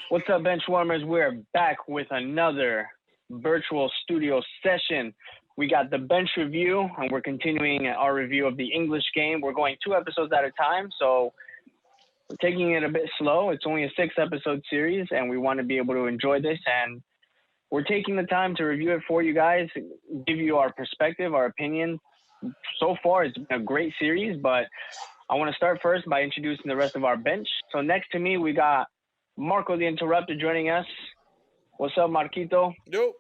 What's up, Benchwarmers? We're back with another virtual studio session. We got the bench review, and we're continuing our review of the English game. We're going 2 episodes at a time, so we're taking it a bit slow. It's only a 6-episode series, and we want to be able to enjoy this. And we're taking the time to review it for you guys, give you our perspective, our opinion. So far, it's been a great series, but I want to start first by introducing the rest of our bench. So next to me, we got Marco the Interrupter joining us. What's up, Marquito? Yo.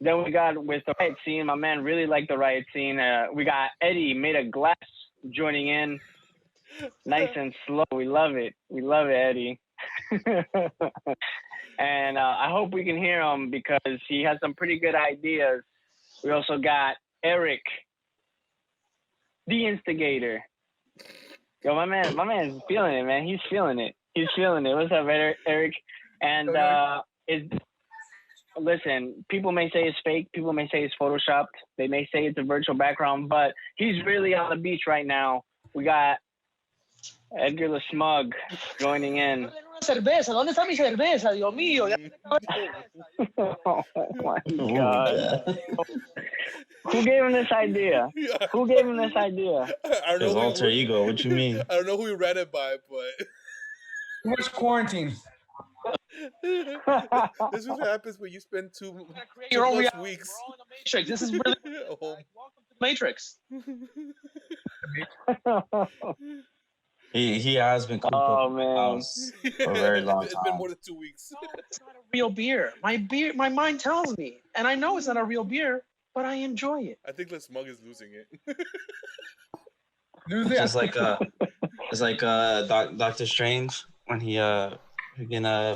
Then we got with the riot scene. My man really liked the riot scene. We got Eddie made of glass joining in. Nice and slow. We love it. We love it, Eddie. And I hope we can hear him because he has some pretty good ideas. We also got Eric, the instigator. Yo, my man's feeling it, man. He's feeling it. What's up, Eric? And listen, people may say it's fake. People may say it's photoshopped. They may say it's a virtual background, but he's really on the beach right now. We got Edgar the Smug joining in. Cerveza, ¿dónde está mi cerveza, Dios mío? Oh my God. Who gave him this idea? Who gave him this idia? I don't know. His alter ego. What you mean? I don't know who he read it by, but Too much quarantine. this is what happens when you spend two Your own plus reality. weeks. We're all in the Matrix. This is really welcome to the Matrix. He has been cooped up in the house for a very long It's been time. more than 2 weeks. No, it's not a real beer. My mind tells me, and I know it's not a real beer, but I enjoy it. I think the Smug is losing it. Just like it's like Doctor Strange when he can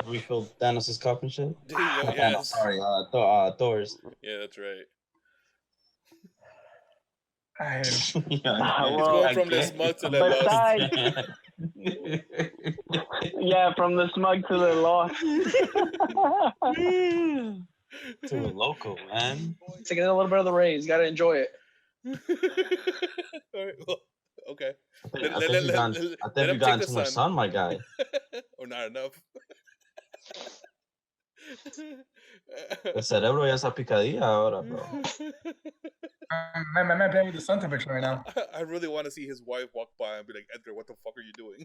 refill Thanos' cup and shit. Yes. Sorry, Thor's. Yeah, that's right. I hate him. It's Well, going from the Smug to the besides, Lost. yeah, from the Smug to the Lost. To the local, man. Taking a little bit of the rays. Got to enjoy it. All right, well, okay. I think you got too much sun, my guy. Or not enough. El cerebro ya está picadilla ahora, bro. Man playing with the sun temperature right now. I really want to see his wife walk by and be like, Edgar, what the fuck are you doing?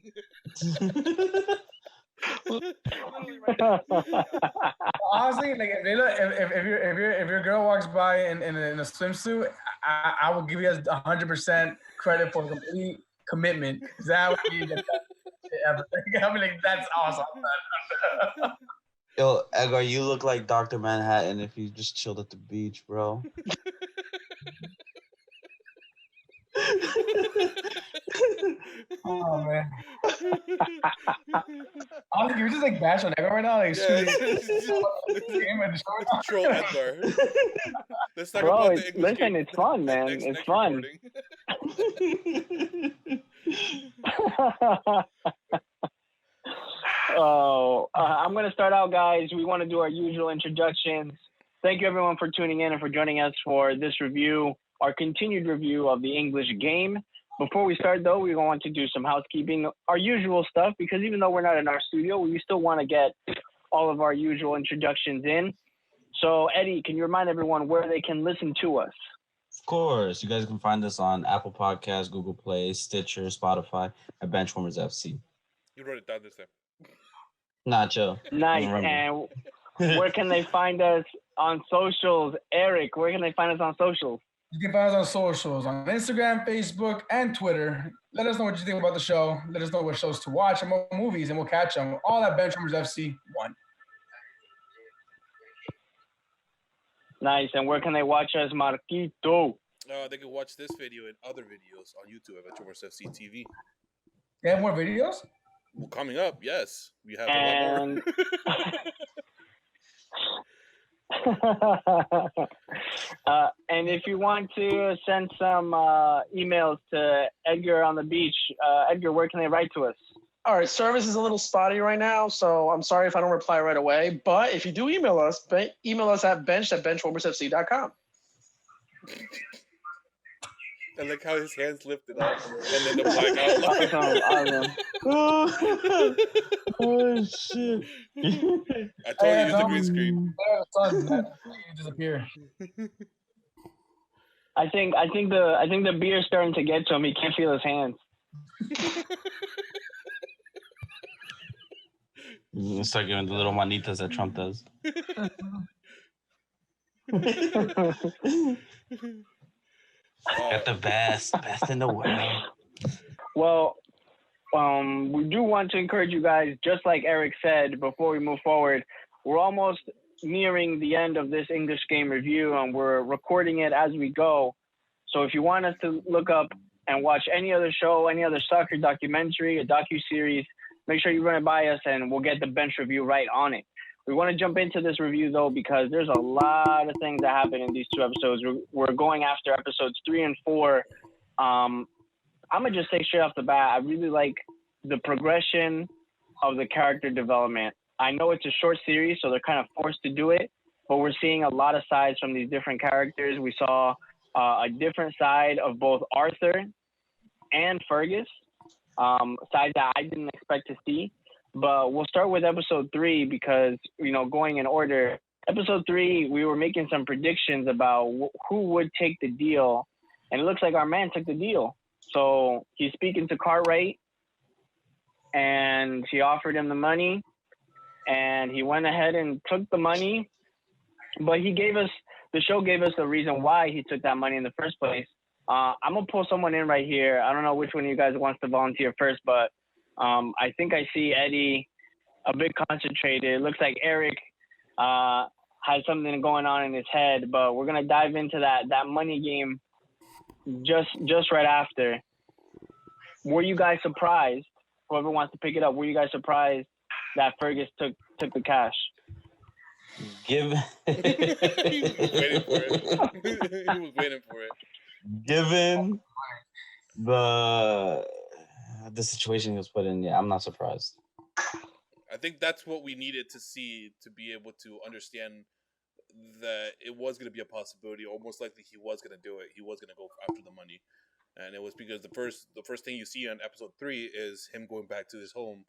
Honestly, like if your girl walks by in a swimsuit, I will give you 100% credit for complete commitment. That would be the best shit ever. I'm like, that's awesome. Yo, Edgar, you look like Dr. Manhattan if you just chilled at the beach, bro. Oh man. Honestly, you're just like bash on Edgar right now. Like, Troll Edgar. Let's talk Bro, about the English game. it's fun, man. It's fun. I'm going to start out, guys. We want to do our usual introductions. Thank you, everyone, for tuning in and for joining us for this review, our continued review of the English game. Before we start, though, we want to do some housekeeping, our usual stuff, because even though we're not in our studio, we still want to get all of our usual introductions in. So, Eddie, can you remind everyone where they can listen to us? Of course. You guys can find us on Apple Podcasts, Google Play, Stitcher, Spotify, at Benchwarmers FC. You wrote it down this time. Nacho. Nice. And where can they find us on socials? Eric, where can they find us on socials? You can find us on socials, on Instagram, Facebook, and Twitter. Let us know what you think about the show. Let us know what shows to watch and what movies, and we'll catch them all at Benchwarmers FC 1. Nice. And where can they watch us, Marquito? They can watch this video and other videos on YouTube at Benchwarmers FC TV. They have more videos? Well, coming up, yes. We have a lot more. And if you want to send some emails to Edgar on the beach, Edgar, where can they write to us? All right, service is a little spotty right now, so I'm sorry if I don't reply right away. But if you do email us at bench@benchwarmersfc.com. I like how his hands lifted up and then the black outline. Awesome. Oh shit! I told you, use the green screen. You disappear. I think the beer's starting to get to him. He can't feel his hands. You start giving the little manitas that Trump does. Got the best in the world. Well, we do want to encourage you guys, just like Eric said before we move forward, we're almost nearing the end of this English game review, and we're recording it as we go. So if you want us to look up and watch any other show, any other soccer documentary, a docu-series, make sure you run it by us, and we'll get the bench review right on it. We want to jump into this review, though, because there's a lot of things that happen in these two episodes. We're going after episodes 3 and 4. I'm going to just say straight off the bat, I really like the progression of the character development. I know it's a short series, so they're kind of forced to do it, but we're seeing a lot of sides from these different characters. We saw a different side of both Arthur and Fergus, sides that I didn't expect to see. But we'll start with episode 3 because, going in order. Episode 3, we were making some predictions about who would take the deal, and it looks like our man took the deal. So he's speaking to Cartwright, and he offered him the money, and he went ahead and took the money. But the show gave us the reason why he took that money in the first place. I'm going to pull someone in right here. I don't know which one of you guys wants to volunteer first, but I think I see Eddie a bit concentrated. It looks like Eric has something going on in his head, but we're going to dive into that money game just right after. Were you guys surprised? Whoever wants to pick it up, were you guys surprised that Fergus took the cash? He was waiting for it. He was waiting for it. Given the situation he was put in, yeah, I'm not surprised. I think that's what we needed to see to be able to understand that it was going to be a possibility, or most likely he was going to do it. He was going to go after the money. And it was because the first thing you see on episode 3 is him going back to his home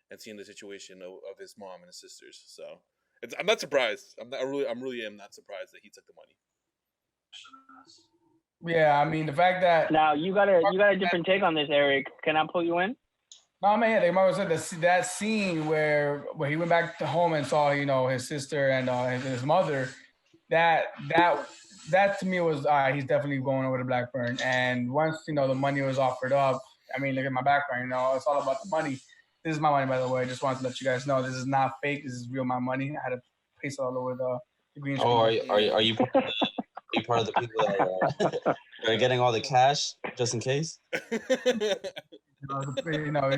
and seeing the situation of his mom and his sisters. So I'm not surprised. I really am not surprised that he took the money. Yeah, I mean the fact that now you got a different take on this, Eric. Can I pull you in? No, man, they might have said that scene where he went back to home and saw his sister and his mother. That to me was he's definitely going over to Blackburn. And once the money was offered up, I mean, look at my background. It's all about the money. This is my money, by the way. I just wanted to let you guys know this is not fake. This is real my money. I had to paste it all over the green screen. Oh, are you part of the people that are getting all the cash just in case? Right now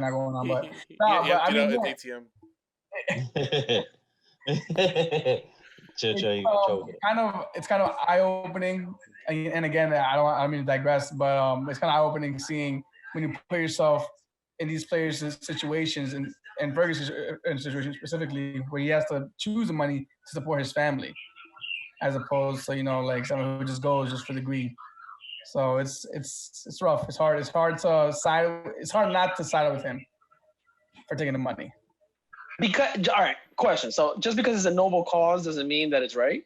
going on, but I mean, ATM. It's kind of eye opening, and again, I don't mean to digress, but it's kind of eye opening seeing when you put yourself in these players' situations and Fergus' situation specifically, where he has to choose the money to support his family, as opposed to like someone who just goes just for the greed. So it's rough. It's hard. It's hard to side. It's hard not to side with him for taking the money. Because all right, question. So just because it's a noble cause doesn't mean that it's right.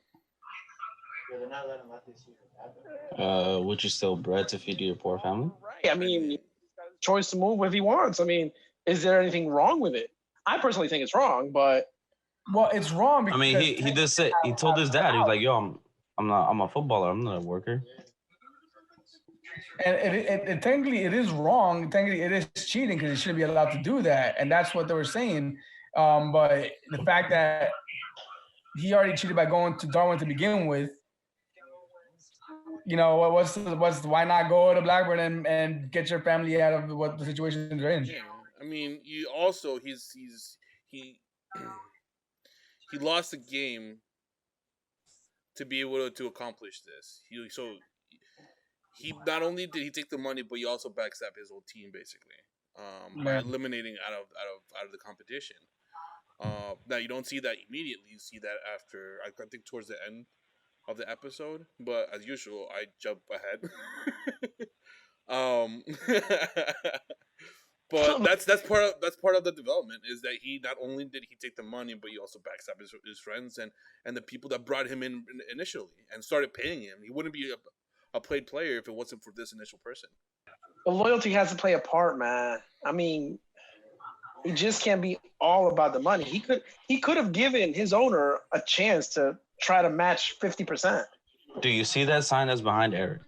Would you still bread to feed your poor family? Right. I mean, he's got a choice to move if he wants. I mean, is there anything wrong with it? I personally think it's wrong, but it's wrong. Because he did say he told his dad he was like, "Yo, I'm a footballer. I'm not a worker." And it technically it is wrong. Technically, it is cheating because he shouldn't be allowed to do that, and that's what they were saying. But the fact that he already cheated by going to Darwin to begin with, why not go to Blackburn and get your family out of what the situation they're in? Yeah. I mean, he lost the game to be able to accomplish this. He not only did he take the money, but he also backstabbed his whole team basically by eliminating out of the competition. Now you don't see that immediately. You see that after I think towards the end of the episode. But as usual, I jump ahead. But that's part of the development is that he not only did he take the money, but he also backstabbed his friends and the people that brought him in initially and started paying him. He wouldn't be a played player if it wasn't for this initial person. But loyalty has to play a part, man. I mean, it just can't be all about the money. He could have given his owner a chance to try to match 50%. Do you see that sign that's behind Eric?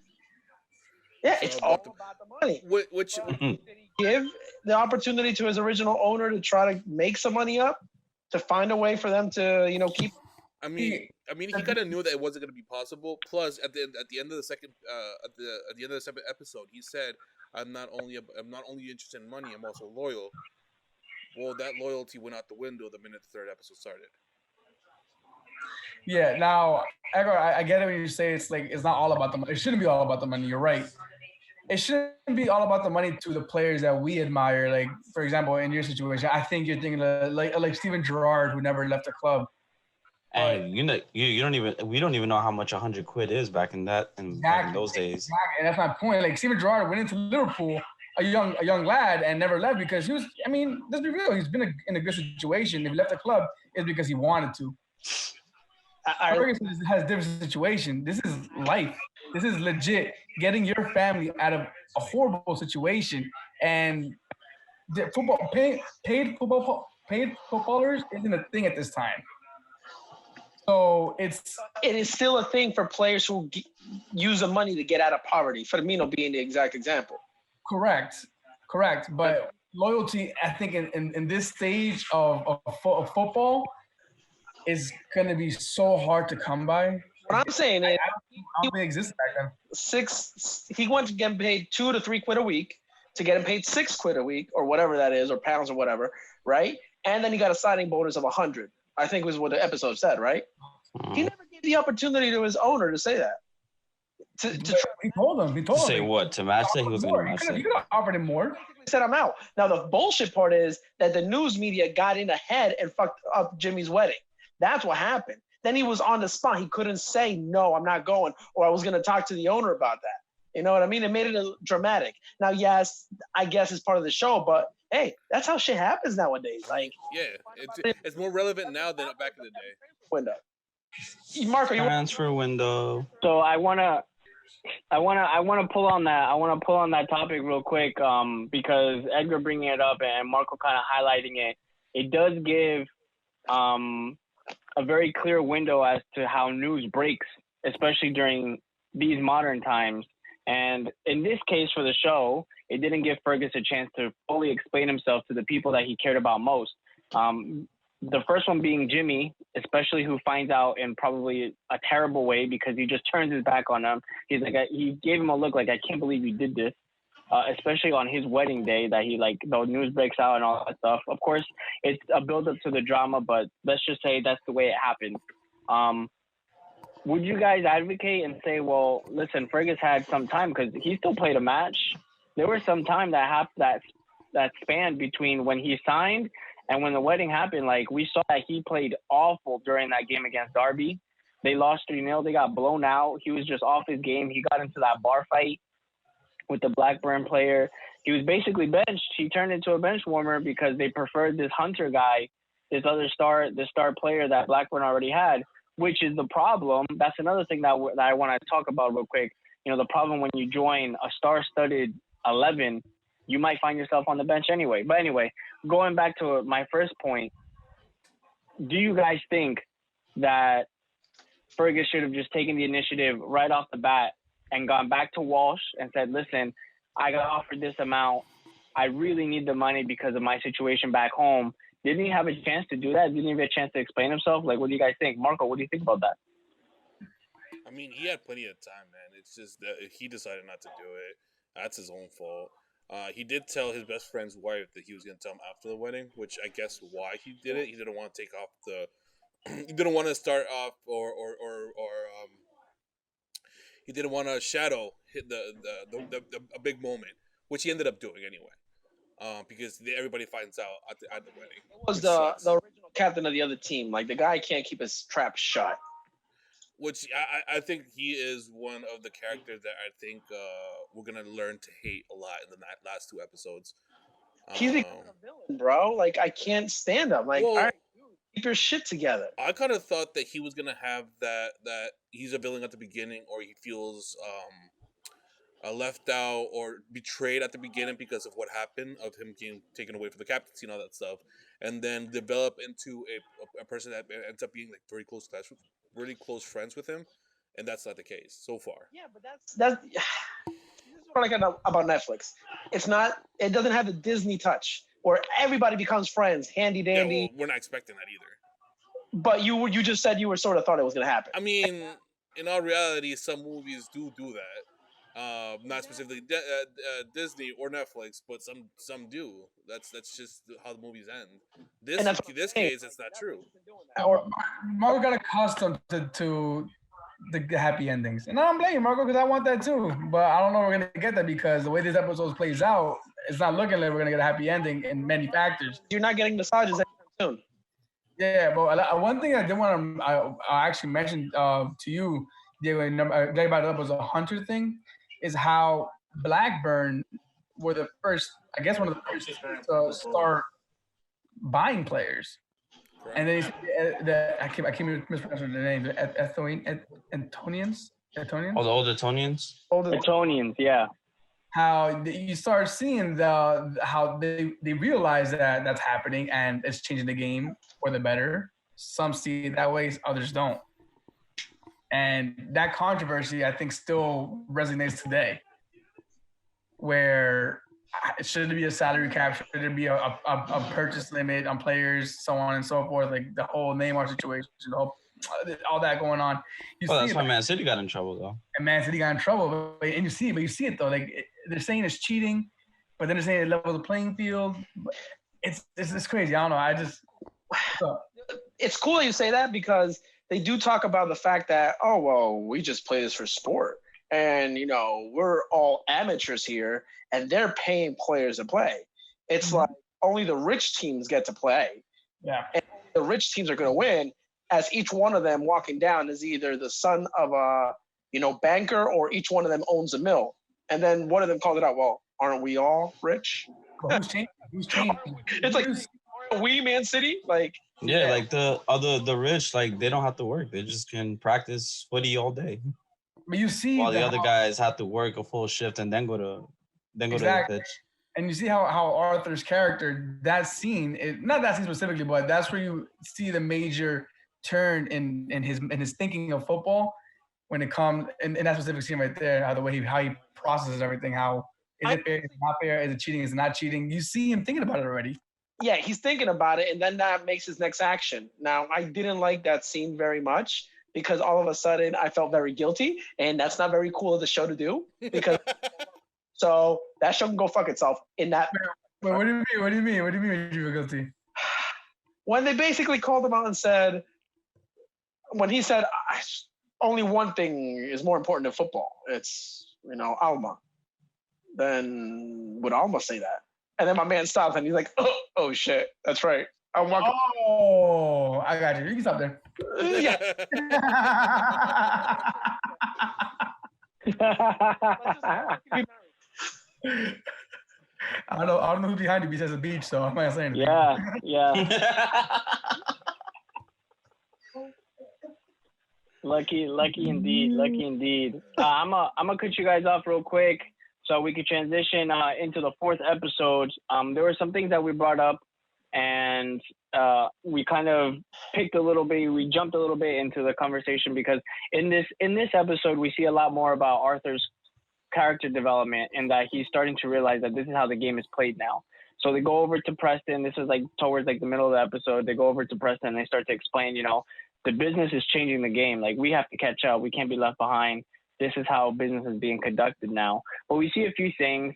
Yeah, it's all about the money. Which Did he give the opportunity to his original owner to try to make some money up, to find a way for them to, keep? I mean, he kind of knew that it wasn't going to be possible. Plus, at the end of the second episode, he said, "I'm not only interested in money, I'm also loyal." Well, that loyalty went out the window the minute the third episode started. Yeah. Now, Edgar, I get it when you say it's not all about the money. It shouldn't be all about the money. You're right. It shouldn't be all about the money to the players that we admire. Like, for example, in your situation, I think you're thinking of like Steven Gerrard, who never left the club. And we don't even know how much 100 quid is back in those days. Exactly. And that's my point. Like, Steven Gerrard went into Liverpool, a young lad, and never left because he was. I mean, let's be real. He's been in a good situation. If he left the club, it's because he wanted to. Ferguson has a different situation. This is life. This is legit. Getting your family out of a horrible situation, and the paid footballers isn't a thing at this time. So it is still a thing for players who use the money to get out of poverty. Firmino being the exact example. Correct. But loyalty, I think, in this stage of football, is going to be so hard to come by. What I'm saying is, I don't think it existed back then. He went to get paid 2 to 3 quid a week to get him paid 6 quid a week or whatever that is, or pounds or whatever, right? And then he got a signing bonus of 100. I think was what the episode said, right? He never gave the opportunity to his owner to say that. He told him. Say what? To match that? He was going to match that. He could have offered him more. He said, I'm out. Now, the bullshit part is that the news media got in ahead and fucked up Jimmy's wedding. That's what happened. Then he was on the spot. He couldn't say, no, I'm not going, or I was going to talk to the owner about that. You know what I mean? It made it dramatic. Now, yes, I guess it's part of the show, but hey, that's how shit happens nowadays. Like, yeah, it's more relevant now than back in the day. Window. Marco, transfer window. So I wanna pull on that. I want to pull on that topic real quick, because Edgar bringing it up and Marco kind of highlighting it. It does give a very clear window as to how news breaks, especially during these modern times. And in this case for the show, it didn't give Fergus a chance to fully explain himself to the people that he cared about most. The first one being Jimmy, especially, who finds out in probably a terrible way because he just turns his back on him. He's like, he gave him a look like, I can't believe you did this, especially on his wedding day that the news breaks out and all that stuff. Of course, it's a build-up to the drama, but let's just say that's the way it happened. Would you guys advocate and say, well, listen, Fergus had some time because he still played a match. There was some time that spanned between when he signed and when the wedding happened. Like, we saw that he played awful during that game against Derby. They lost 3-0. They got blown out. He was just off his game. He got into that bar fight with the Blackburn player. He was basically benched. He turned into a bench warmer because they preferred this Hunter guy, this star player that Blackburn already had, which is the problem. That's another thing that I want to talk about real quick. The problem when you join a star-studded 11, you might find yourself on the bench anyway. But anyway, going back to my first point, do you guys think that Fergus should have just taken the initiative right off the bat and gone back to Walsh and said, listen, I got offered this amount. I really need the money because of my situation back home. Didn't he have a chance to do that? Didn't he have a chance to explain himself? Like, what do you guys think? Marco, what do you think about that? I mean, he had plenty of time, man. It's just that he decided not to do it. That's his own fault. He did tell his best friend's wife that he was going to tell him after the wedding, which I guess why he did it. He didn't want to take off he didn't want to start off he didn't want to shadow hit a big moment, which he ended up doing anyway. Because everybody finds out at the wedding. It was the original captain of the other team. Like, the guy can't keep his trap shut. Which I think he is one of the characters that I think we're going to learn to hate a lot in the last 2 episodes. He's becoming a villain, bro. Like, I can't stand him. Like, all right, dude, keep your shit together. I kind of thought that he was gonna have that he's a villain at the beginning, or he feels left out or betrayed at the beginning because of what happened, of him getting taken away from the captaincy and all that stuff, and then develop into a person that ends up being like really close friends with him, and that's not the case so far. Yeah, but that's this is what I like about Netflix. It doesn't have the Disney touch where everybody becomes friends, handy dandy. Yeah, well, we're not expecting that either. But you just said you were sort of thought it was gonna happen. I mean, in all reality, some movies do that. Not specifically Disney or Netflix, but some do. That's just how the movies end. This case, it's not true. Or Marco got accustomed to the happy endings, and I don't blame you, Marco, because I want that too. But I don't know if we're gonna get that because the way this episode plays out, it's not looking like we're gonna get a happy ending in many factors. You're not getting massages anytime soon. Yeah, but one thing I did want to I actually mention to you, Diego, I brought it up was a Hunter thing. Is how Blackburn were the first, I guess, one of the first to start buying players. Right. And then I keep mispronouncing the name. Etonians. Oh, the old Etonians. Etonians, yeah. How you start seeing how they realize that that's happening and it's changing the game for the better. Some see it that way, others don't. And that controversy, I think, still resonates today. Where should there be a salary cap? Should there be a purchase limit on players, so on and so forth? Like the whole Neymar situation, all that going on. That's why Man City got in trouble, though. And Man City got in trouble, and you see it though. Like they're saying it's cheating, but then they're saying it levels the playing field. It's crazy. I don't know. It's cool that you say that because they do talk about the fact that, oh, well, we just play this for sport. And, we're all amateurs here, and they're paying players to play. It's like only the rich teams get to play. Yeah. And the rich teams are going to win, as each one of them walking down is either the son of a, banker, or each one of them owns a mill. And then one of them called it out, well, aren't we all rich? Well, who's changing? It's like, aren't we Man City? Like, yeah, like the rich, like they don't have to work. They just can practice footy all day. But you see, while the other guys have to work a full shift and then go to the pitch. And you see how Arthur's character, that scene, not that scene specifically, but that's where you see the major turn in his thinking of football when it comes in that specific scene right there. How he processes everything. How is it fair? Is it not fair? Is it cheating? Is it not cheating? You see him thinking about it already. Yeah, he's thinking about it, and then that makes his next action. Now, I didn't like that scene very much because all of a sudden I felt very guilty, and that's not very cool of the show to do. Because so that show can go fuck itself. In that. Wait, what do you mean? What do you mean? What do you mean you feel guilty? When they basically called him out and said, when he said, only one thing is more important than football. It's Alma. Then would Alma say that? And then my man stops and he's like, oh shit, that's right. Oh, I got you. You can stop there. Yeah. I don't know who's behind you besides the beach, so I'm not saying anything. Yeah. Lucky indeed. I'm gonna cut you guys off real quick so we can transition into the fourth episode. There were some things that we brought up, and we kind of picked a little bit. We jumped a little bit into the conversation because in this episode we see a lot more about Arthur's character development and that he's starting to realize that this is how the game is played now. So they go over to Preston. This is like towards like the middle of the episode. They go over to Preston and they start to explain, the business is changing the game. Like we have to catch up. We can't be left behind. This is how business is being conducted now. But we see a few things.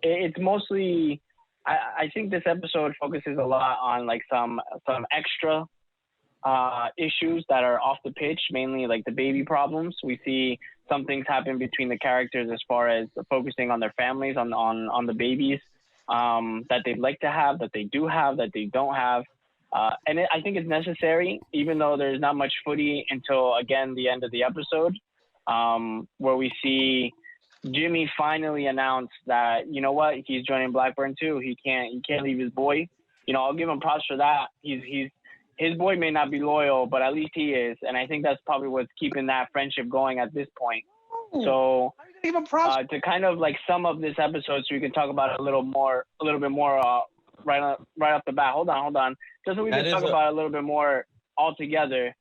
It's mostly, I think this episode focuses a lot on like some extra issues that are off the pitch, mainly like the baby problems. We see some things happen between the characters as far as focusing on their families, on the babies that they'd like to have, that they do have, that they don't have. And I think it's necessary, even though there's not much footy until, again, the end of the episode, where we see Jimmy finally announced that, you know what, he's joining Blackburn too. He can't leave his boy. You know, I'll give him props for that. His boy may not be loyal, but at least he is, and I think that's probably what's keeping that friendship going at this point. So to kind of like sum up this episode, so we can talk about it a little bit more right off the bat. Hold on, just so we can talk about it a little bit more all together.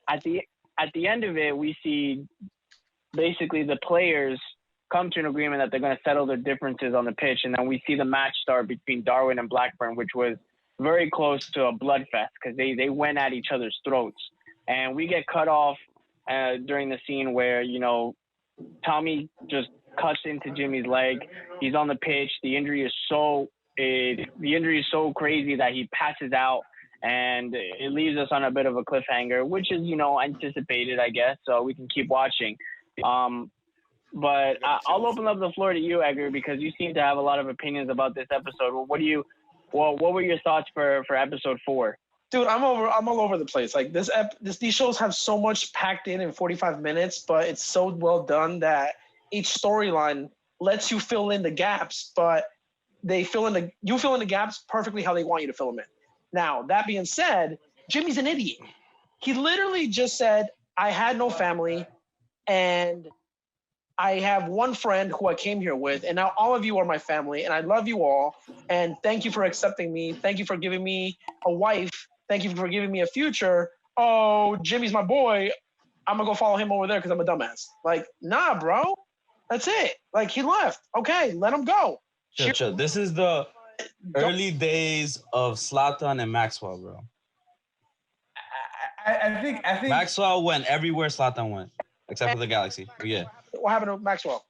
At the end of it, we see basically the players come to an agreement that they're going to settle their differences on the pitch, and then we see the match start between Darwin and Blackburn, which was very close to a bloodfest because they went at each other's throats. And we get cut off during the scene where, you know, Tommy just cuts into Jimmy's leg. He's on the pitch. The injury is so crazy that he passes out, and it leaves us on a bit of a cliffhanger, which is, you know, anticipated, I guess, so we can keep watching. But I'll open up the floor to you, Edgar, because you seem to have a lot of opinions about this episode. What were your thoughts for episode 4? Dude, I'm all over the place. Like these shows have so much packed in 45 minutes, but it's so well done that each storyline lets you fill in the gaps, but you fill in the gaps perfectly how they want you to fill them in. Now, that being said, Jimmy's an idiot. He literally just said, I had no family, and I have one friend who I came here with, and now all of you are my family, and I love you all, and thank you for accepting me. Thank you for giving me a wife. Thank you for giving me a future. Oh, Jimmy's my boy. I'm going to go follow him over there because I'm a dumbass. Like, nah, bro. That's it. Like, he left. Okay, let him go. Chill. This is the early days of Zlatan and Maxwell, bro. I think Maxwell went everywhere Zlatan went, except for the Galaxy. But yeah. What happened to Maxwell?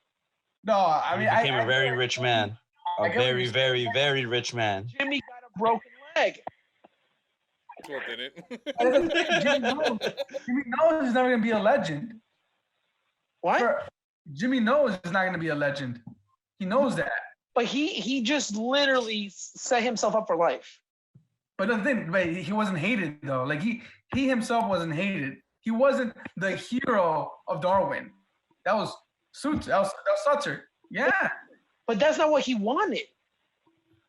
No, I mean, he became a very rich man. A very, very, very rich man. Jimmy got a broken leg. Maxwell didn't. Jimmy knows he's never going to be a legend. What? Jimmy knows he's not going to be a legend. He knows that. But he just literally set himself up for life. But the thing, he wasn't hated though. Like he himself wasn't hated. He wasn't the hero of Darwin. That was Suits. That was Sutter. Yeah. But that's not what he wanted.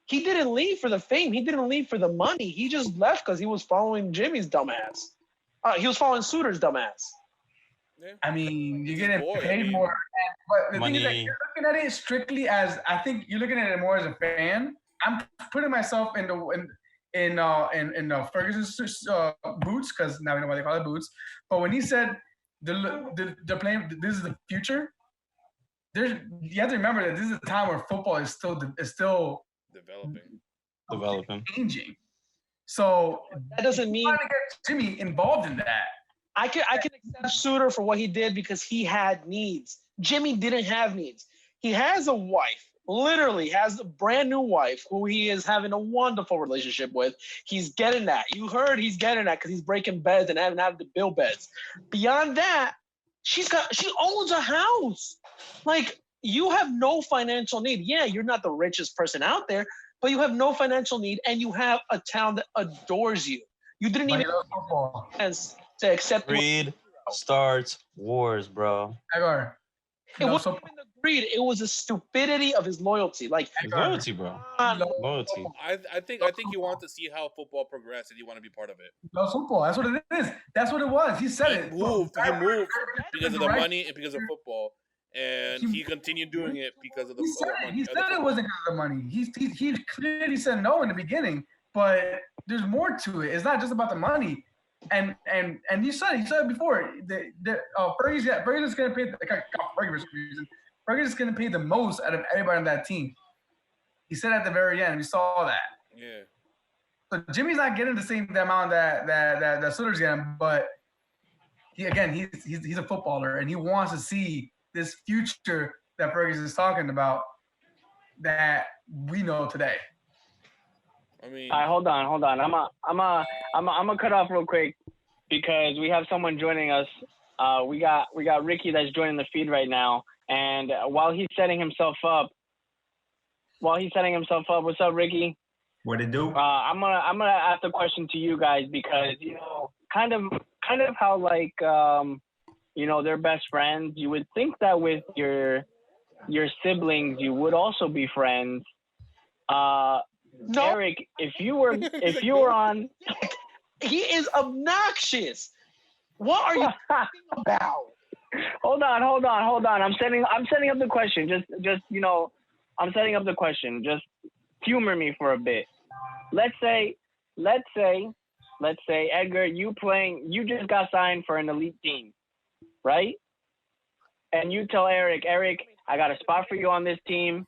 He didn't leave for the fame. He didn't leave for the money. He just left because he was following Jimmy's dumbass. He was following Suter's dumbass. Yeah. I mean, you're getting paid more. But the thing is that you're looking at it strictly as, I think you're looking at it more as a fan. I'm putting myself in Ferguson's boots, because now we know why they call it boots. But when he said they're playing, this is the future. You have to remember that this is a time where football is still developing, changing. So that doesn't mean trying to get Jimmy involved in that. I can accept Suter for what he did because he had needs. Jimmy didn't have needs. He has a wife, literally has a brand new wife who he is having a wonderful relationship with. He's getting that. You heard he's getting that because he's breaking beds and having to build beds. Beyond that, she owns a house. Like, you have no financial need. Yeah, you're not the richest person out there, but you have no financial need, and you have a town that adores you. You didn't even to accept. Greed starts wars, bro. Edgar. It wasn't even the greed. It was the stupidity of his loyalty. Like loyalty, bro. Loyalty. I think he wanted to see how football progressed, and he wanted to be part of it. No football. That's what it is. That's what it was. He said it. He moved because of the money and because of football, and he continued doing it because of the money. He said it wasn't because of the money. He clearly said no in the beginning, but there's more to it. It's not just about the money. And you said it before. Fergus is going to pay. Fergus is going to pay the most out of everybody on that team. He said at the very end. We saw that. Yeah. So Jimmy's not getting the same amount that Sutter's getting, but he's a footballer and he wants to see this future that Fergus is talking about that we know today. I mean, hold on. I'm gonna cut off real quick because we have someone joining us. We got Ricky that's joining the feed right now, and while he's setting himself up, what's up, Ricky? What it do? I'm gonna ask the question to you guys because kind of how like they're best friends. You would think that with your your siblings, you would also be friends. No, Eric, if you were on, he is obnoxious. What are you talking about? hold on. I'm setting up the question. Just I'm setting up the question. Just humor me for a bit. Let's say, Edgar, you just got signed for an elite team, right? And you tell Eric, I got a spot for you on this team.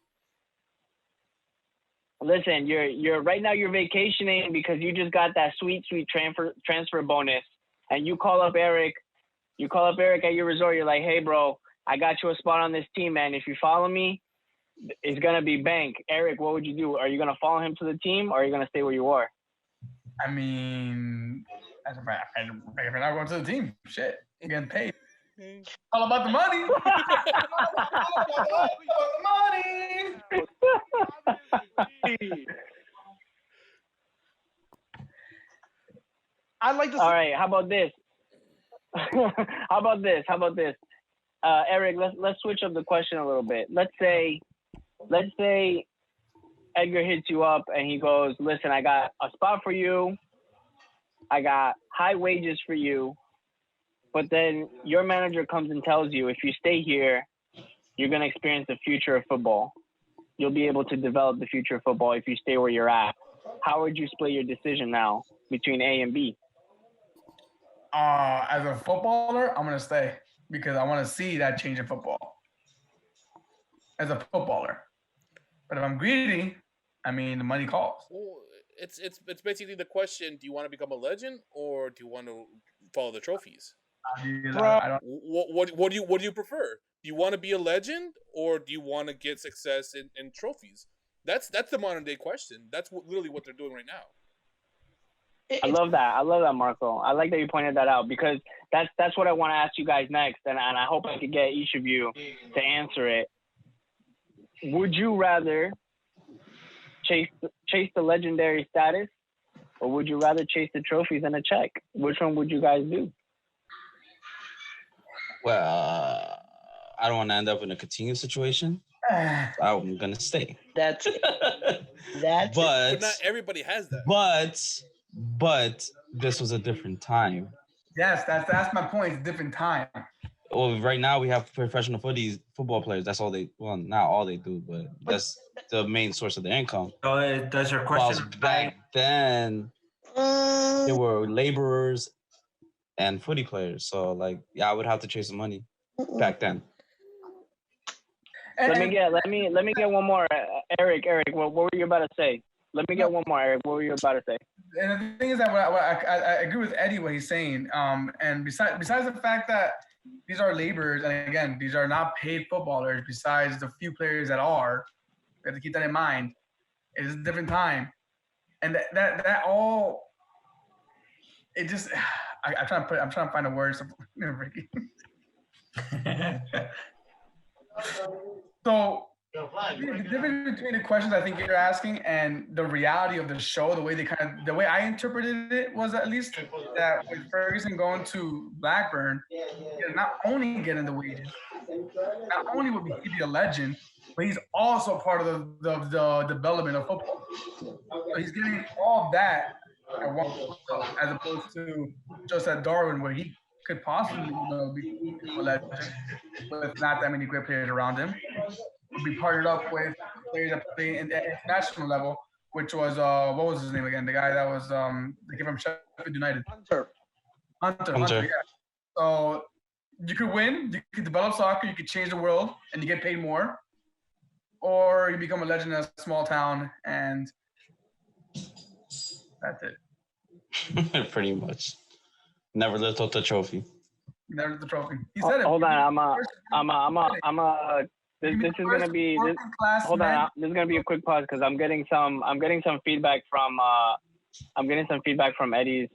Listen, you're right now you're vacationing because you just got that sweet transfer bonus, and you call up Eric at your resort. You're like, hey, bro, I got you a spot on this team, man. If you follow me, it's gonna be bank. Eric, what would you do? Are you gonna follow him to the team, or are you gonna stay where you are? I mean, if you're not going to the team, shit, you're getting paid. All about the money. All about the money. I'd like to. All right. How about this? Eric, let's switch up the question a little bit. Let's say Edgar hits you up and he goes, listen, I got a spot for you. I got high wages for you. But then your manager comes and tells you, if you stay here, you're going to experience the future of football. You'll be able to develop the future of football if you stay where you're at. How would you split your decision now between A and B? As a footballer, I'm going to stay because I want to see that change in football. As a footballer. But if I'm greedy, I mean, the money calls. Well, it's basically the question: do you want to become a legend or do you want to follow the trophies? What do you prefer? Do you want to be a legend or do you want to get success in trophies? That's the modern day question. That's literally what they're doing right now. I love that, Marco. I like that you pointed that out because that's what I want to ask you guys next, and I hope I could get each of you to answer it. Would you rather chase the legendary status, or would you rather chase the trophies and a check? Which one would you guys do? Well, I don't want to end up in a continuous situation. I'm gonna stay. That's it. But not everybody has that. But this was a different time. Yes, that's my point. It's a different time. Well, right now we have professional football players. That's all not all they do, but that's the main source of their income. So does your question back then there were laborers and footy players. So I would have to chase the money back then. Let me get one more. Eric, what were you about to say? Let me get one more, Eric. What were you about to say? And the thing is that I agree with Eddie what he's saying. And besides the fact that these are laborers, and again, these are not paid footballers. Besides the few players that are, we have to keep that in mind. It is a different time, and that all. It just, I'm trying to find a word. So the difference between the questions I think you're asking and the reality of the show, the way I interpreted it was at least that with Ferguson going to Blackburn, not only getting the wages, not only would he be a legend, but he's also part of the development of football. So he's getting all that at one point, as opposed to just at Darwin, where he could possibly be a legend with not that many great players around him. Would be partnered up with players that play at international level, which was what was his name again? The guy that was they gave him Sheffield United. Hunter. Yeah. So you could win, you could develop soccer, you could change the world, and you get paid more, or you become a legend in a small town, and that's it. Pretty much. Never lift up the trophy. Never the trophy. He said it. Hold on, This is gonna be. Hold on. This is gonna be a quick pause because I'm getting some feedback from. I'm getting some feedback from Eddie's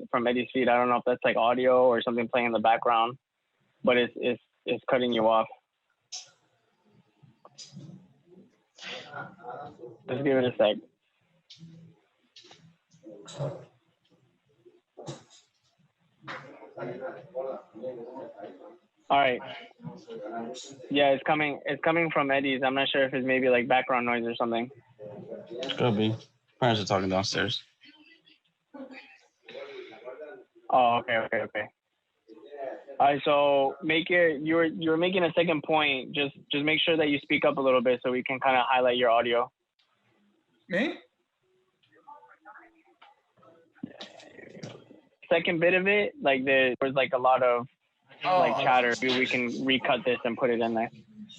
feed. I don't know if that's like audio or something playing in the background, but it's cutting you off. Just give it a sec. All right. Yeah, it's coming. It's coming from Eddie's. I'm not sure if it's maybe like background noise or something. Could be. Parents are talking downstairs. Oh, okay. All right, so you're making a second point. Just make sure that you speak up a little bit so we can kind of highlight your audio. Me? Second bit of it, like there was like a lot of like chatter. We can recut this and put it in there.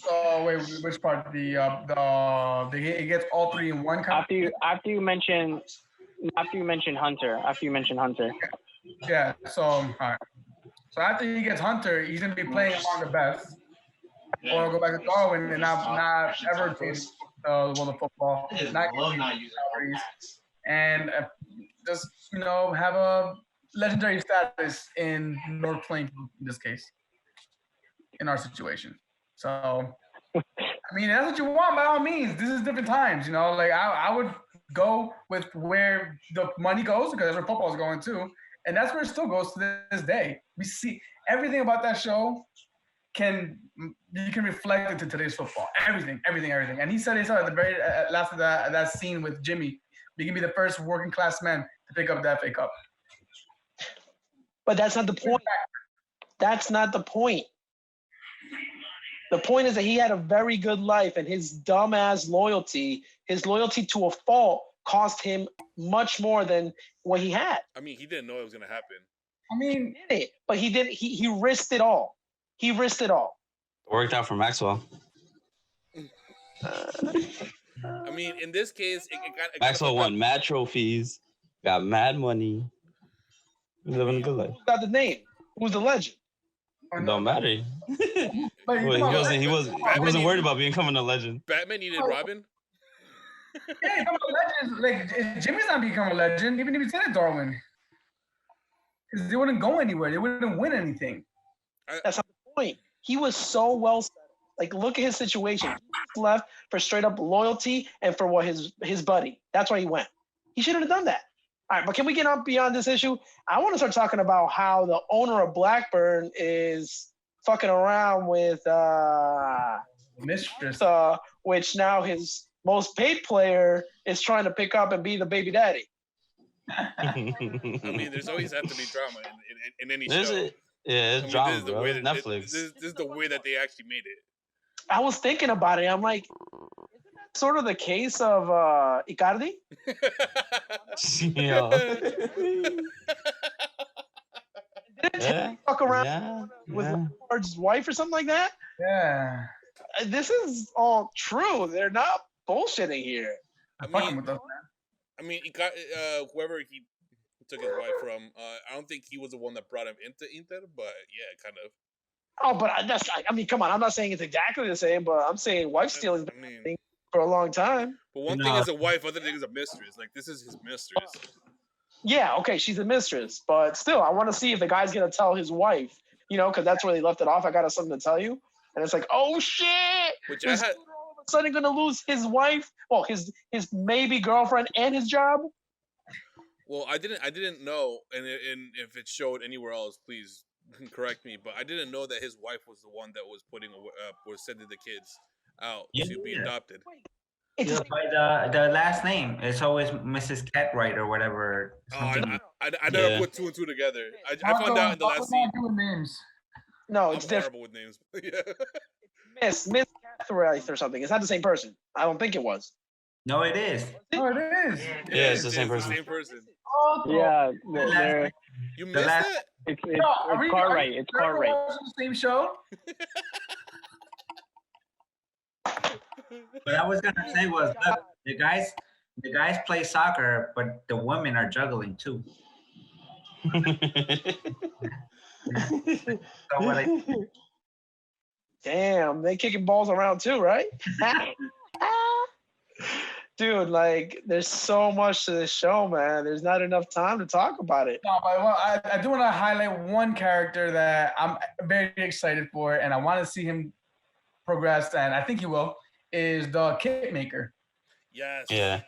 Oh wait, which part? It gets all three in one. After you mention Hunter. Yeah. So all right. So after he gets Hunter, he's gonna be playing among the best, or go back to Darwin and not ever change the football, not salaries, and just have a legendary status in North Plainfield in this case, in our situation. So, I mean, that's what you want by all means. This is different times, Like I would go with where the money goes because that's where football is going too. And that's where it still goes to this day. We see everything about that show you can reflect it to today's football. Everything. And he said at the very last of that scene with Jimmy, he can be the first working class man to pick up that FA Cup. But that's not the point. That's not the point. The point is that he had a very good life, and his dumbass loyalty, to a fault, cost him much more than what he had. I mean, he didn't know it was going to happen. I mean, he did it, but he did. He risked it all. It Worked out for Maxwell. I mean, in this case, it Maxwell won mad trophies, got mad money, living a good life. Who got the name? Who's the legend? Don't matter. But he wasn't worried about becoming a legend. Batman needed Robin. Yeah, become a legend. Like Jimmy's not become a legend, even if he's in at Darwin, because they wouldn't go anywhere. They wouldn't win anything. That's not the point. He was so well set. Like, look at his situation. He left for straight up loyalty and for what his buddy. That's why he went. He shouldn't have done that. All right, but can we get on beyond this issue? I want to start talking about how the owner of Blackburn is fucking around with mistress, which now his most paid player is trying to pick up and be the baby daddy. I mean, there's always have to be drama in any show. It's drama, bro. Netflix. This is the way that they actually made it. I was thinking about it. I'm like, isn't that sort of the case of Icardi? Didn't he fuck around with Lampard's wife or something like that? Yeah. This is all true. They're not bullshitting here. I mean, whoever he took his wife from, I don't think he was the one that brought him into Inter, but yeah, kind of. Oh, but come on. I'm not saying it's exactly the same, but I'm saying wife stealing's been for a long time. But one thing is a wife, other thing is a mistress. Like, this is his mistress. Yeah, okay, she's a mistress, but still, I want to see if the guy's gonna tell his wife, because that's where they left it off. I got something to tell you, and it's like, oh shit! Which all of a sudden gonna lose his wife, well, his maybe girlfriend and his job. Well, I didn't know, and if it showed anywhere else, please correct me. But I didn't know that his wife was the one that was was sending the kids out to be adopted. By the last name, it's always Mrs. Cartwright or whatever. I never put two and two together. I found out in the last scene. Names. No, it's different. Horrible with names. Yeah. Miss Cartwright or something. It's not the same person. I don't think it was. No, it is. No, it is. Yeah, it's the same person. Yeah, you missed it. It's Cartwright. It's Cartwright. The same show. What I was gonna say was, look, the guys play soccer, but the women are juggling too. Damn, they kicking balls around too, right? Dude, like, there's so much to this show, man. There's not enough time to talk about it. No, but I do want to highlight one character that I'm very excited for, and I want to see him progress, and I think he will. Is the kit maker. Yes. Yeah.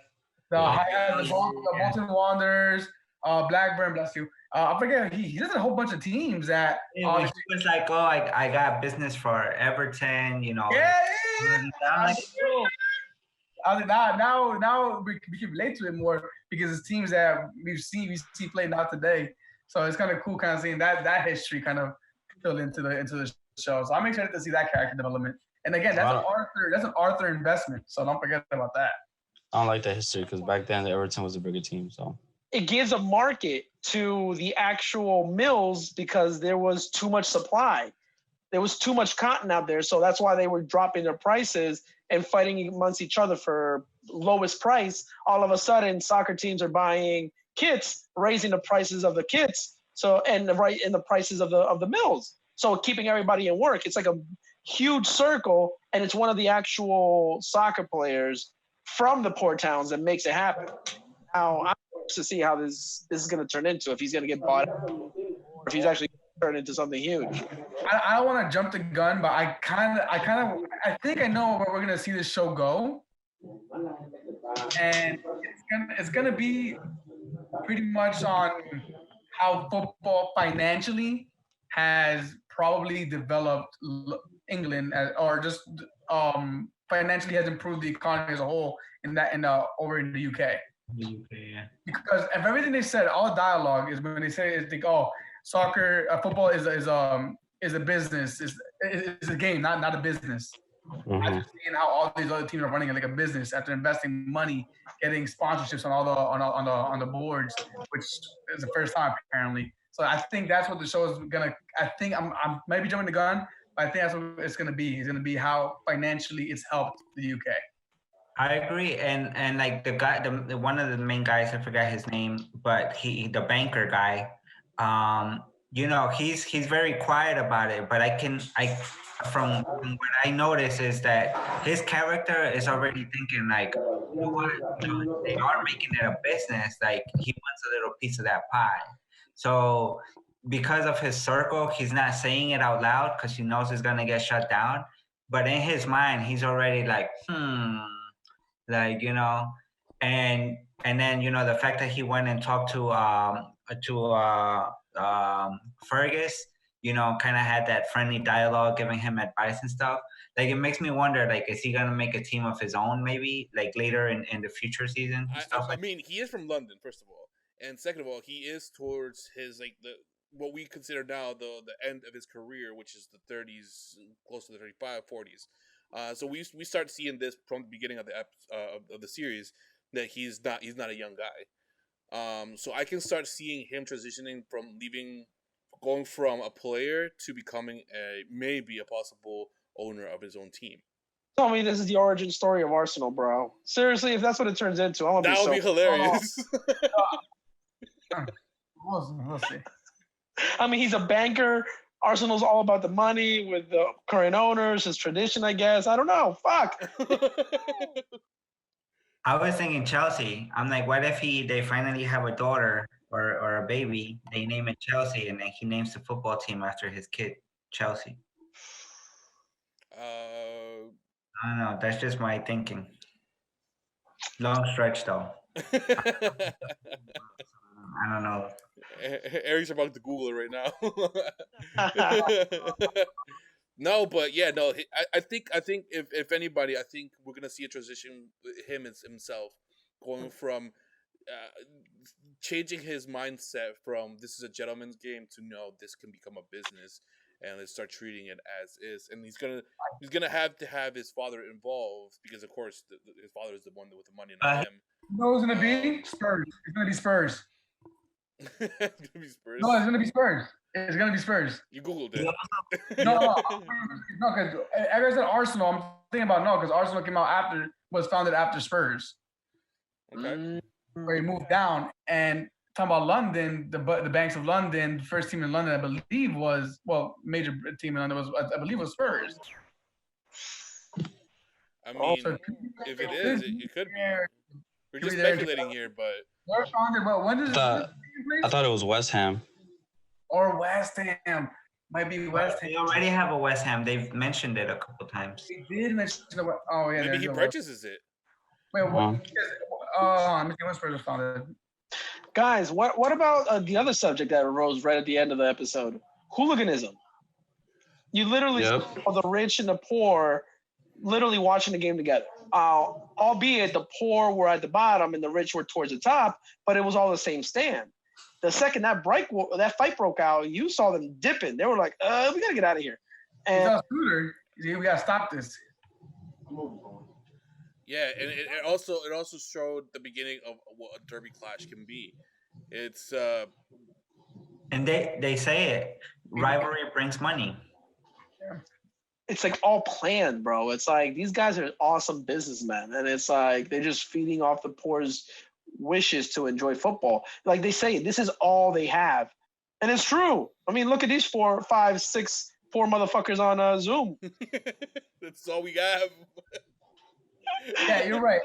The Bolton Wanderers, Blackburn, bless you. I forget he does a whole bunch of teams that. He was like, oh, I got business for Everton, you know. Yeah. I'm like, I was like, now we can relate to it more because it's teams that we see play now today. So it's kind of cool, kind of seeing that history kind of fill into the show. So I'm excited to see that character development. And again, that's an Arthur investment. So don't forget about that. I don't like that history because back then Everton was a bigger team. So it gives a market to the actual mills because there was too much supply. There was too much cotton out there. So that's why they were dropping their prices and fighting amongst each other for lowest price. All of a sudden, soccer teams are buying kits, raising the prices of the kits. So, and the prices of the mills. So keeping everybody in work. It's like a huge circle, and it's one of the actual soccer players from the poor towns that makes it happen. Now, I'm curious to see how this is going to turn into, if he's going to get bought out, or if he's actually turn into something huge. I don't want to jump the gun, but I think I know where we're going to see this show go. And it's gonna be pretty much on how football financially has probably developed England, or just financially has improved the economy as a whole over in the UK. Yeah. Because of everything they said, all dialogue is when they say soccer, football is a business, is a game, not a business. Mm-hmm. I'm just seeing how all these other teams are running it like a business after investing money, getting sponsorships on the boards, which is the first time apparently. So I think that's what the show is gonna. I think I'm maybe jumping the gun, but I think that's what it's gonna be. It's gonna be how financially it's helped the UK. I agree, and like the guy, the one of the main guys, I forgot his name, but the banker guy, he's very quiet about it. But from what I notice is that his character is already thinking like, you know what, they are making it a business. Like he wants a little piece of that pie. So because of his circle, he's not saying it out loud because he knows he's gonna get shut down. But in his mind, he's already like, like, and then the fact that he went and talked to Fergus, kind of had that friendly dialogue, giving him advice and stuff. Like it makes me wonder, like, is he gonna make a team of his own maybe, like later in the future season? I mean, he is from London, first of all, and second of all, he is towards his what we consider now the end of his career, which is the 30s, close to the 35, 40s. So we start seeing this from the beginning of the series that he's not a young guy. So I can start seeing him transitioning from going from a player to becoming maybe a possible owner of his own team. Tell me this is the origin story of Arsenal, bro. Seriously, if that's what it turns into, that would be hilarious. We'll see. I mean, he's a banker. Arsenal's all about the money with the current owners, his tradition, I guess. I don't know. Fuck. I was thinking Chelsea. I'm like, what if they finally have a daughter or a baby? They name it Chelsea, and then he names the football team after his kid, Chelsea. I don't know. That's just my thinking. Long stretch, though. I don't know. Eric's about to Google it right now. No, but yeah, no. I think if anybody, I think we're gonna see a transition with him himself, going from changing his mindset from this is a gentleman's game to no, this can become a business, and let's start treating it as is. And he's gonna have to have his father involved because, of course, his father is the one with the money, not him. You know who's gonna be Spurs? It's gonna be Spurs. It's gonna be Spurs. No, it's gonna be Spurs. It's gonna be Spurs. You Googled it. No, because Edgar said Arsenal. I'm thinking about because Arsenal was founded after Spurs. Okay. Where he moved down, and talking about London, the Banks of London, the first team in London, I believe major team in London I believe was Spurs. I mean, if it is, it could be. We're just speculating here, but. They're founded, but when does I thought it was West Ham. Or West Ham. Might be West Ham. They already have a West Ham. They've mentioned it a couple times. They did mention the. Oh yeah. Maybe he purchases it. Wait, what? When Spurs was founded? Guys, what about the other subject that arose right at the end of the episode? Hooliganism. You literally saw the rich and the poor literally watching the game together. Albeit the poor were at the bottom and the rich were towards the top, but it was all the same stand. The second that fight broke out, you saw them dipping. They were like, we gotta get out of here. And we gotta stop this. Yeah, and it also showed the beginning of what a derby clash can be. It's and they say it. Rivalry brings money. It's like all planned, bro. It's like these guys are awesome businessmen, and it's like they're just feeding off the poor's wishes to enjoy football. Like they say, this is all they have, and it's true. I mean, look at these 4, 5, 6 poor motherfuckers on Zoom. That's all we have. Yeah, you're right.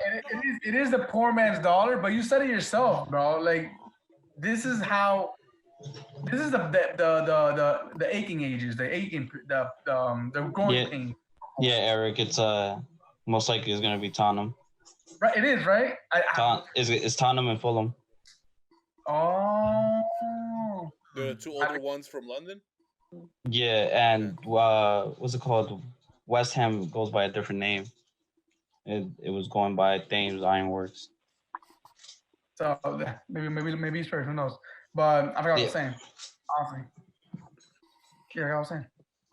It is the poor man's dollar, but you said it yourself, bro. Like this is the aching ages, the growing pain. Yeah, Eric, it's most likely it's gonna be Tottenham. Right, it is, right? It's Tottenham and Fulham. Oh. The two older ones from London? Yeah, and what's it called? West Ham goes by a different name. It was going by Thames Ironworks. So maybe he's first, who knows? But I forgot what I was saying. Honestly. Yeah, I was saying.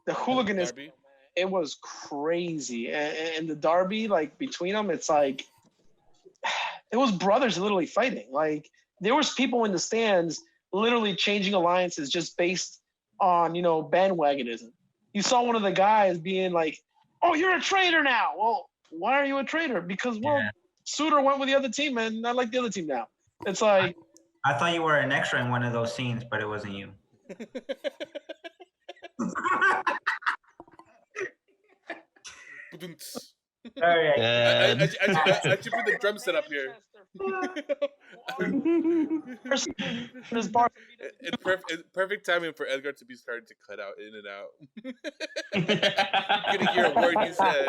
The hooliganism, it was crazy. And the derby, like between them, it's like it was brothers literally fighting. Like there was people in the stands literally changing alliances just based on, bandwagonism. You saw one of the guys being like, "Oh, you're a traitor now." Well, why are you a traitor? Because Suter went with the other team and I like the other team now. It's like I thought you were an extra in one of those scenes, but it wasn't you. All right. I should put the drum set up here. It's perfect timing for Edgar to be starting to cut out in and out. You're gonna hear a word you said.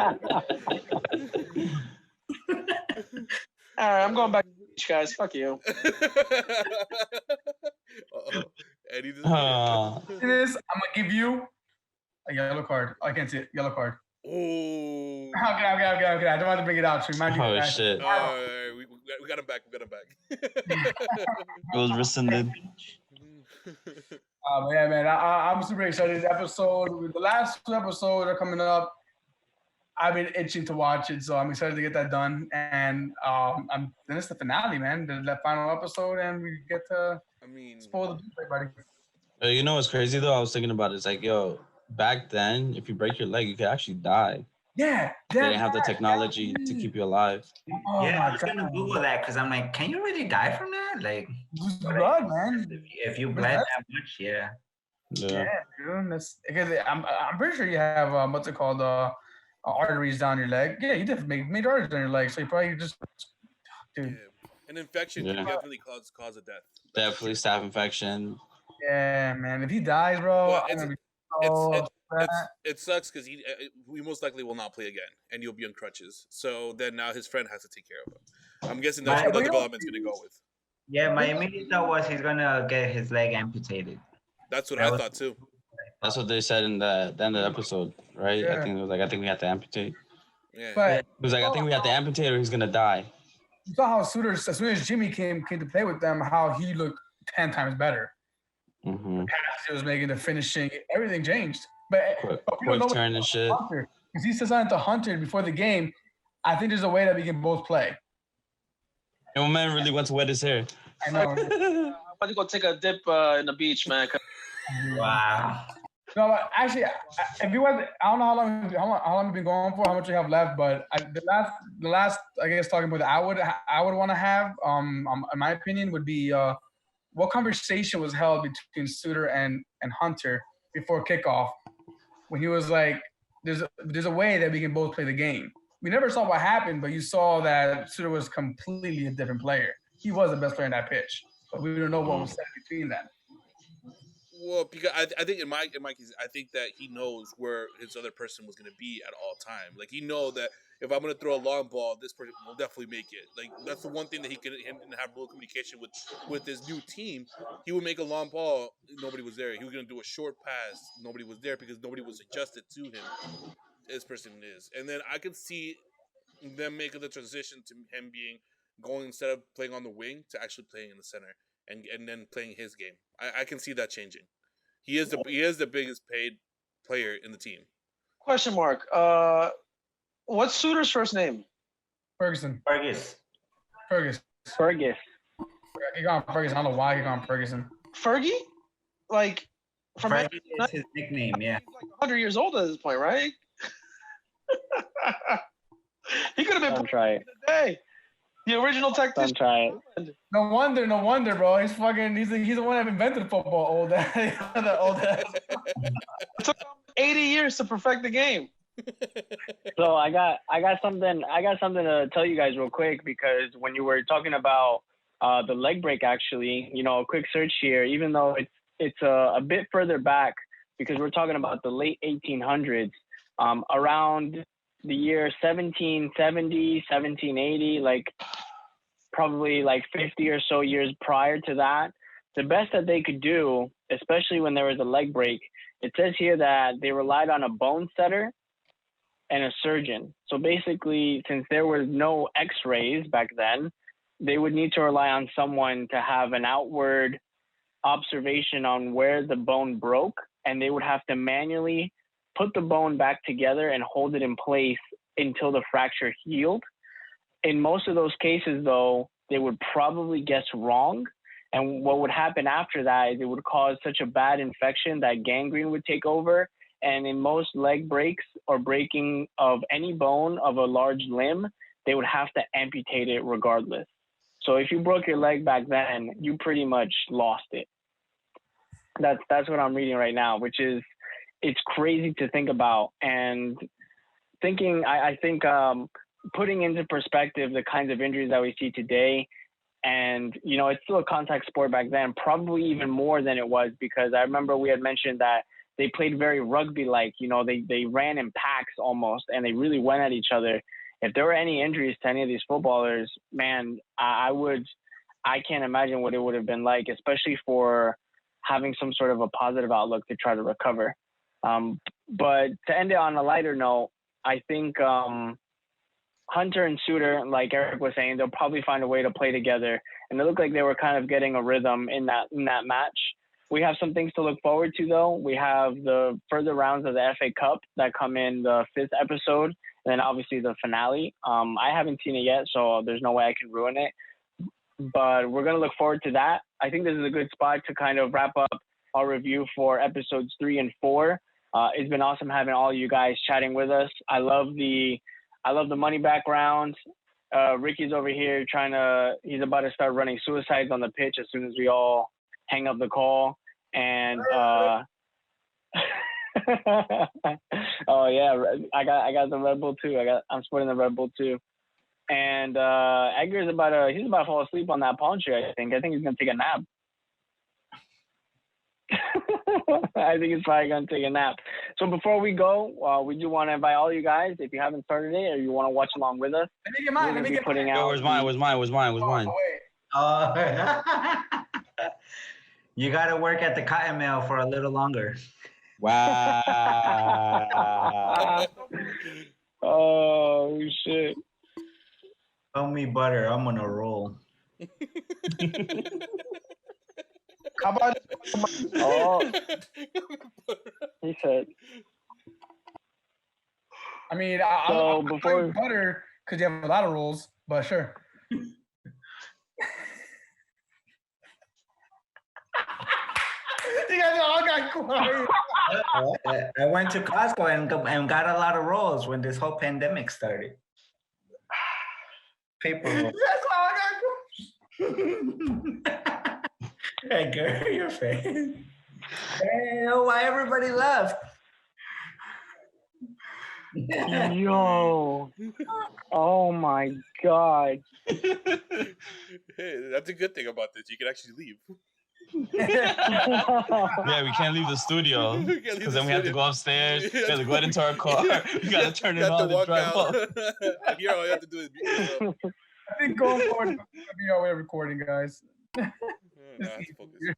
All right, I'm going back to the beach, guys. Fuck you. Eddie, this, I'm gonna give you a yellow card. I can't see it. Yellow card. Oh. Okay. I don't want to bring it out. Oh shit. We got him back. It was rescinded. Yeah, man. I'm super excited. The last 2 episodes are coming up. I've been itching to watch it, so I'm excited to get that done. And then it's the finale, man. That final episode, and we get to spoil the everybody. You know what's crazy though? I was thinking about it. It's like, yo, back then, if you break your leg, you could actually die. Yeah. They didn't have the technology to keep you alive. I was gonna Google that because I'm like, can you really die from that? Like, blood, man. If you bled that much, yeah. Yeah, dude. That's because I'm pretty sure you have what's it called? Arteries down your leg. Yeah, you definitely made arteries down your leg, so you probably just, dude. Yeah. An infection can definitely cause a death. Definitely staph infection. Yeah, man. If he dies, bro, it sucks because we most likely will not play again, and you'll be on crutches. So then now his friend has to take care of him. I'm guessing that's where the development's going to go with. Yeah, my immediate thought was he's going to get his leg amputated. That's what I thought too. That's what they said in the end of the episode, right? Yeah. I think it was like, I think we have to amputate. Yeah. But it was like, I think we have to amputate or he's going to die. You saw how Suter, as soon as Jimmy came to play with them, how he looked 10 times better. Mm-hmm. The pass he was making, the finishing, everything changed. But quick turn and shit. Because he said something to Hunter before the game. I think there's a way that we can both play. And my man really went to wet his hair. I know. I'm about to go take a dip in the beach, man. Wow. No, but actually, if you was, I don't know how long we've been going for, how much we have left, but the last, I guess, talking about I would want to have, in my opinion, would be what conversation was held between Suter and Hunter before kickoff, when he was like, "There's a way that we can both play the game." We never saw what happened, but you saw that Suter was completely a different player. He was the best player in that pitch, but we don't know what was said between them. Well, because I think in my case, I think that he knows where his other person was going to be at all time. Like he know that if I'm going to throw a long ball, this person will definitely make it. Like that's the one thing that he didn't have real communication with his new team. He would make a long ball, nobody was there. He was going to do a short pass, nobody was there because nobody was adjusted to him. This person is, and then I could see them making the transition to him going instead of playing on the wing to actually playing in the center and then playing his game. I can see that changing. He is the biggest paid player in the team. Question mark. What's Suter's first name? Ferguson. Fergus. Fergus. He got Ferguson. I don't know why he got Ferguson. Fergie? Like from Fergus is his nickname. Yeah. He's like 100 years old at this point, right? He could have been try it today. The original technician. Don't try it. No wonder, bro. He's the one that invented football. Old ass. It took him 80 years to perfect the game. So I got something to tell you guys real quick, because when you were talking about the leg break, actually, a quick search here, even though it's a bit further back, because we're talking about the late 1800s, around the year 1770, 1780, like probably like 50 or so years prior to that, the best that they could do, especially when there was a leg break, it says here that they relied on a bone setter and a surgeon. So basically, since there was no x-rays back then, they would need to rely on someone to have an outward observation on where the bone broke, and they would have to manually put the bone back together and hold it in place until the fracture healed. In most of those cases, though, they would probably guess wrong. And what would happen after that is it would cause such a bad infection that gangrene would take over. And in most leg breaks or breaking of any bone of a large limb, they would have to amputate it regardless. So if you broke your leg back then, you pretty much lost it. That's what I'm reading right now, which is, it's crazy to think about. And I think putting into perspective the kinds of injuries that we see today, and, it's still a contact sport back then, probably even more than it was, because I remember we had mentioned that they played very rugby-like, they ran in packs almost, and they really went at each other. If there were any injuries to any of these footballers, man, I can't imagine what it would have been like, especially for having some sort of a positive outlook to try to recover. But to end it on a lighter note, I think Hunter and Suter, like Eric was saying, they'll probably find a way to play together. And it looked like they were kind of getting a rhythm in that match. We have some things to look forward to, though. We have the further rounds of the FA Cup that come in the 5th episode, and then obviously the finale. I haven't seen it yet, so there's no way I can ruin it. But we're going to look forward to that. I think this is a good spot to kind of wrap up our review for episodes 3 and 4. It's been awesome having all you guys chatting with us. I love the money background. Ricky's over here he's about to start running suicides on the pitch as soon as we all hang up the call. And oh yeah, I got the Red Bull too. I'm sporting the Red Bull too. And Edgar's about to fall asleep on that palm tree. I think he's gonna take a nap. I think he's probably gonna take a nap. So before we go, we do want to invite all you guys, if you haven't started it or you want to watch along with us. Let me get mine. Where's mine? You got to work at the cotton mill for a little longer. Wow. Oh shit. Tell me butter, I'm on a roll. How about Oh, he said. I mean, So I'll before- butter because you have a lot of rules, but sure. You guys all got quiet. I went to Costco and got a lot of rolls when this whole pandemic started. Paper rolls. That's all I got. Edgar, your face. Hey, why everybody left? Yo. Oh my God. Hey, that's a good thing about this. You can actually leave. Yeah, we can't leave the studio We can't leave because the then we have to studio. go upstairs. We have to go into our car. We gotta turn You it have to on and walk drive out. off. Here, all you have to do is mute yourself. I think going forward, it's gonna be our way of recording, guys. Nah, that's focus.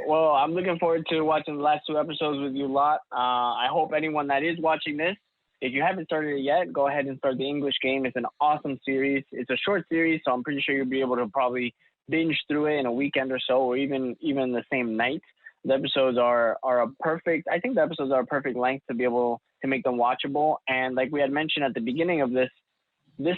Well, I'm looking forward to watching the last 2 episodes with you lot. I hope anyone that is watching this, if you haven't started it yet, go ahead and start the English game. It's an awesome series. It's a short series, so I'm pretty sure you'll be able to probably binge through it in a weekend or so, or even the same night. The episodes are a perfect. I think the episodes are a perfect length to be able to make them watchable. And like we had mentioned at the beginning of this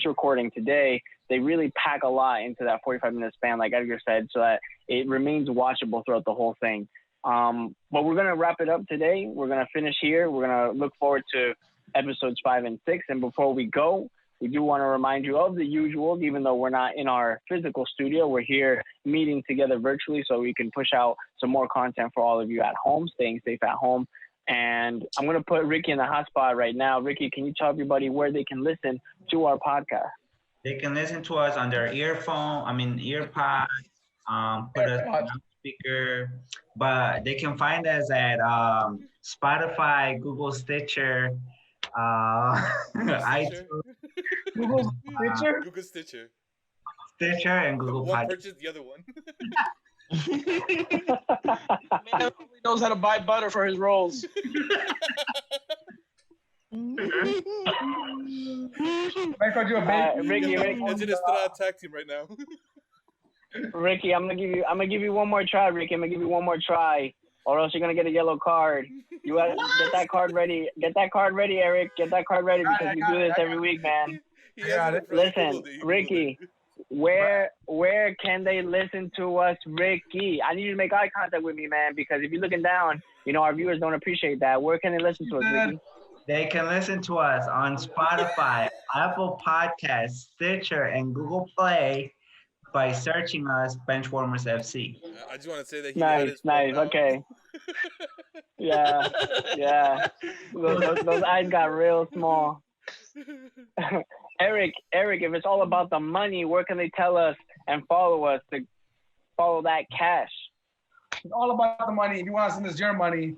recording today, they really pack a lot into that 45-minute span, like Edgar said, so that it remains watchable throughout the whole thing. But we're gonna wrap it up today. We're gonna finish here. We're gonna look forward to episodes 5 and 6. And before we go, we do want to remind you of the usual. Even though we're not in our physical studio, we're here meeting together virtually so we can push out some more content for all of you at home, staying safe at home. And I'm going to put Ricky in the hot spot right now. Ricky, can you tell everybody where they can listen to our podcast? They can listen to us on their earpod, put us on speaker, but they can find us at Spotify, Google Stitcher, iTunes, Google Stitcher? Google Stitcher. and Google One Podcast. purchased the other one. Man only knows how to buy butter for his rolls. Ricky, It's in a Estrada tag team right now. Ricky, I'm gonna give you one more try, Ricky. I'm gonna give you one more try, or else you're gonna get a yellow card. You gotta get that card ready. Get that card ready, Eric. Get that card ready because we do this every week, man. Listen, Ricky, where can they listen to us, Ricky? I need you to make eye contact with me, man, because if you're looking down, our viewers don't appreciate that. Where can they listen to us, Ricky? They can listen to us on Spotify, Apple Podcasts, Stitcher, and Google Play by searching us Benchwarmers FC. I just want to say that he nice. Okay. Yeah. Those eyes got real small. Eric, if it's all about the money, where can they tell us and follow us to follow that cash? It's all about the money. If you want to send us your money,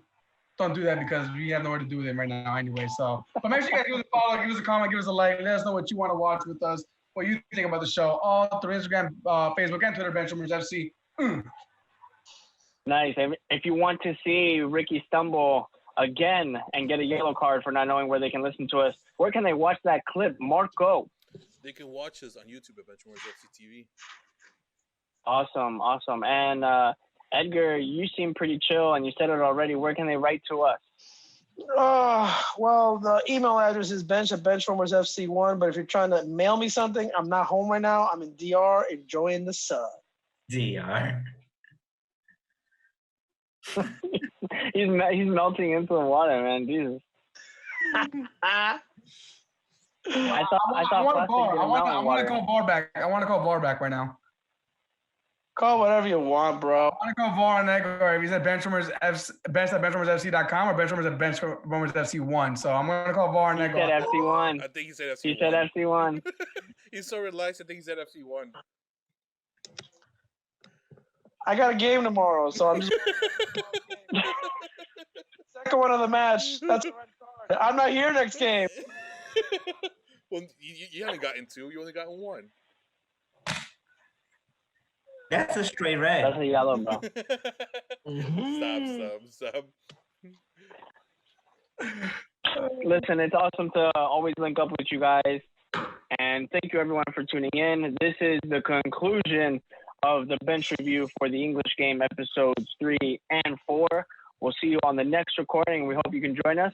don't do that because we have nowhere to do with it right now anyway. So, but make sure you guys give us a follow, give us a comment, give us a like. Let us know what you want to watch with us, what you think about the show. All through Instagram, Facebook, and Twitter, Benchwarmers FC. Nice. If you want to see Ricky stumble again and get a yellow card for not knowing where they can listen to us, where can they watch that clip? Marco. They can watch us on YouTube at Benchwarmers FC TV. Awesome. And Edgar, you seem pretty chill, and you said it already. Where can they write to us? Well, the email address is bench@benchwarmersfc1. But if you're trying to mail me something, I'm not home right now. I'm in DR enjoying the sun. DR. He's melting into the water, man. Jesus. I want to call VAR back. I want to call VAR back right now. Call whatever you want, bro. I want to call VAR on Edgar. If he's at bench@benchwarmersfc.com or benchwarmers@benchwarmersfc1. So I'm going to call VAR on Edgar. He said FC1. I think he said FC1. He said FC1. He's so relaxed. I think he said FC1. I got a game tomorrow, so I'm just second one of the match. That's a red card. I'm not here next game. Well, you haven't gotten 2. You only gotten 1. That's a straight red. That's a yellow, bro. Stop. Listen, it's awesome to always link up with you guys. And thank you, everyone, for tuning in. This is the conclusion of the bench review for the English game episodes 3 and 4. We'll see you on the next recording. We hope you can join us.